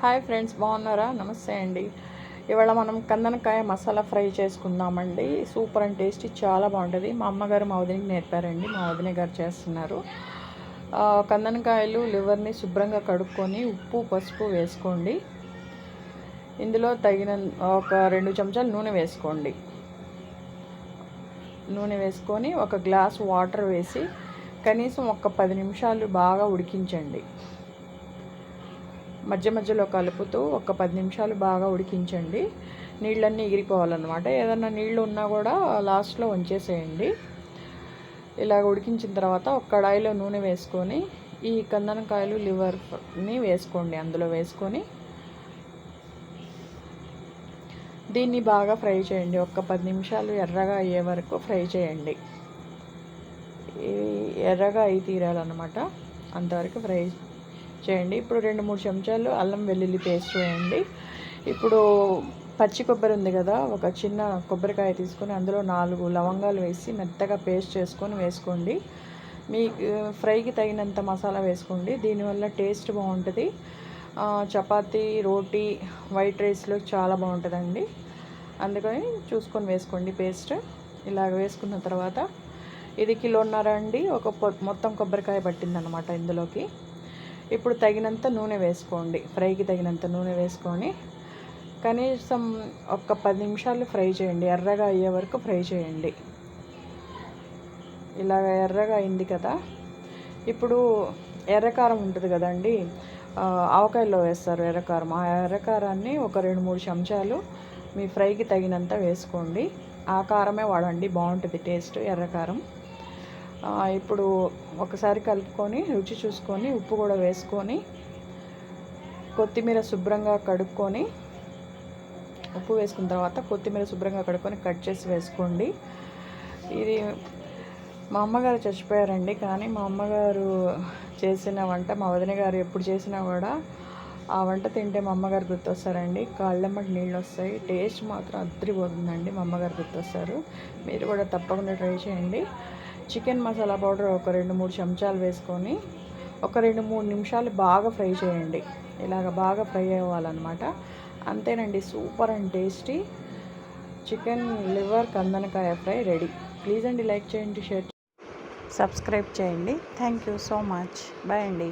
Hi friends, బాగున్నారా? నమస్తే అండి. ఇవాళ మనం కందనకాయ మసాలా ఫ్రై చేసుకుందామండి. సూపర్ అండ్ టేస్టీ, చాలా బాగుంటుంది. మా అమ్మగారు మా వదినకి నేర్పారండి. మా వదిన గారు చేస్తున్నారు. కందనకాయలు లివర్ని శుభ్రంగా కడుక్కొని ఉప్పు పసుపు వేసుకోండి. ఇందులో తగిన ఒక 2 చెంచాలు నూనె వేసుకోండి. నూనె వేసుకొని ఒక గ్లాస్ వాటర్ వేసి కనీసం ఒక 10 నిమిషాలు బాగా ఉడికించండి. మధ్య మధ్యలో కలుపుతూ ఒక 10 నిమిషాలు బాగా ఉడికించండి. నీళ్ళన్నీ ఎగిరిపోవాలన్నమాట. ఏదన్నా నీళ్ళు ఉన్నా కూడా లాస్ట్లో ఉంచేసేయండి. ఇలాగ ఉడికించిన తర్వాత ఒక కడాయిలో నూనె వేసుకొని ఈ కందనకాయలు లివర్ని వేసుకోండి. అందులో వేసుకొని దీన్ని బాగా ఫ్రై చేయండి. ఒక 10 నిమిషాలు ఎర్రగా అయ్యే వరకు ఫ్రై చేయండి. ఎర్రగా అయి తీరాలన్నమాట, అంతవరకు ఫ్రై చేయండి. ఇప్పుడు 2-3 చెంచాలు అల్లం వెల్లుల్లి పేస్ట్ వేయండి. ఇప్పుడు పచ్చి కొబ్బరి ఉంది కదా, ఒక చిన్న కొబ్బరికాయ తీసుకొని అందులో 4 లవంగాలు వేసి మెత్తగా పేస్ట్ చేసుకొని వేసుకోండి. మీ ఫ్రైకి తగినంత మసాలా వేసుకోండి. దీనివల్ల టేస్ట్ బాగుంటుంది. చపాతీ, రోటీ, వైట్ రైస్లో చాలా బాగుంటుందండి. అందుకని చూసుకొని వేసుకోండి పేస్ట్. ఇలాగ వేసుకున్న తర్వాత ఇది 1.5 కిలో అండి. మొత్తం కొబ్బరికాయ పట్టిందనమాట ఇందులోకి. ఇప్పుడు తగినంత నూనె వేసుకోండి. ఫ్రైకి తగినంత నూనె వేసుకొని కనీసం ఒక 10 నిమిషాలు ఫ్రై చేయండి. ఎర్రగా అయ్యే వరకు ఫ్రై చేయండి. ఇలాగ ఎర్రగా అయింది కదా. ఇప్పుడు ఎర్రకారం ఉంటుంది కదండి, ఆవకాయలో వేస్తారు ఎర్రకారం. ఆ ఎర్రకారాన్ని ఒక 2-3 చెంచాలు మీ ఫ్రైకి తగినంత వేసుకోండి. ఆ కారమే వాడండి, బాగుంటుంది టేస్ట్ ఎర్రకారం. ఇప్పుడు ఒకసారి కలుపుకొని రుచి చూసుకొని ఉప్పు కూడా వేసుకొని కొత్తిమీర శుభ్రంగా కడుక్కొని, ఉప్పు వేసుకున్న తర్వాత కొత్తిమీర శుభ్రంగా కడుక్కొని కట్ చేసి వేసుకోండి. ఇది మా అమ్మగారు చచ్చిపోయారండి, కానీ మా అమ్మగారు చేసిన వంట మా వదిన గారు ఎప్పుడు చేసినా కూడా ఆ వంట తింటే మా అమ్మగారు గుర్తొస్తారండి. కాళ్ళెమ్మటి నీళ్ళు వస్తాయి. టేస్ట్ మాత్రం అద్దరిపోతుందండి. మా అమ్మగారు గుర్తొస్తారు. మీరు కూడా తప్పకుండా ట్రై చేయండి. చికెన్ మసాలా పౌడర్ ఒక 2-3 చెంచాలు వేసుకొని ఒక 2-3 నిమిషాలు బాగా ఫ్రై చేయండి. ఇలాగ బాగా ఫ్రై అవ్వాలన్నమాట. అంతేనండి, super and tasty chicken liver కందనకాయ ఫ్రై రెడీ. ప్లీజ్ అండి, లైక్ చేయండి, షేర్, సబ్స్క్రైబ్ చేయండి. Thank you so much. Bye అండి.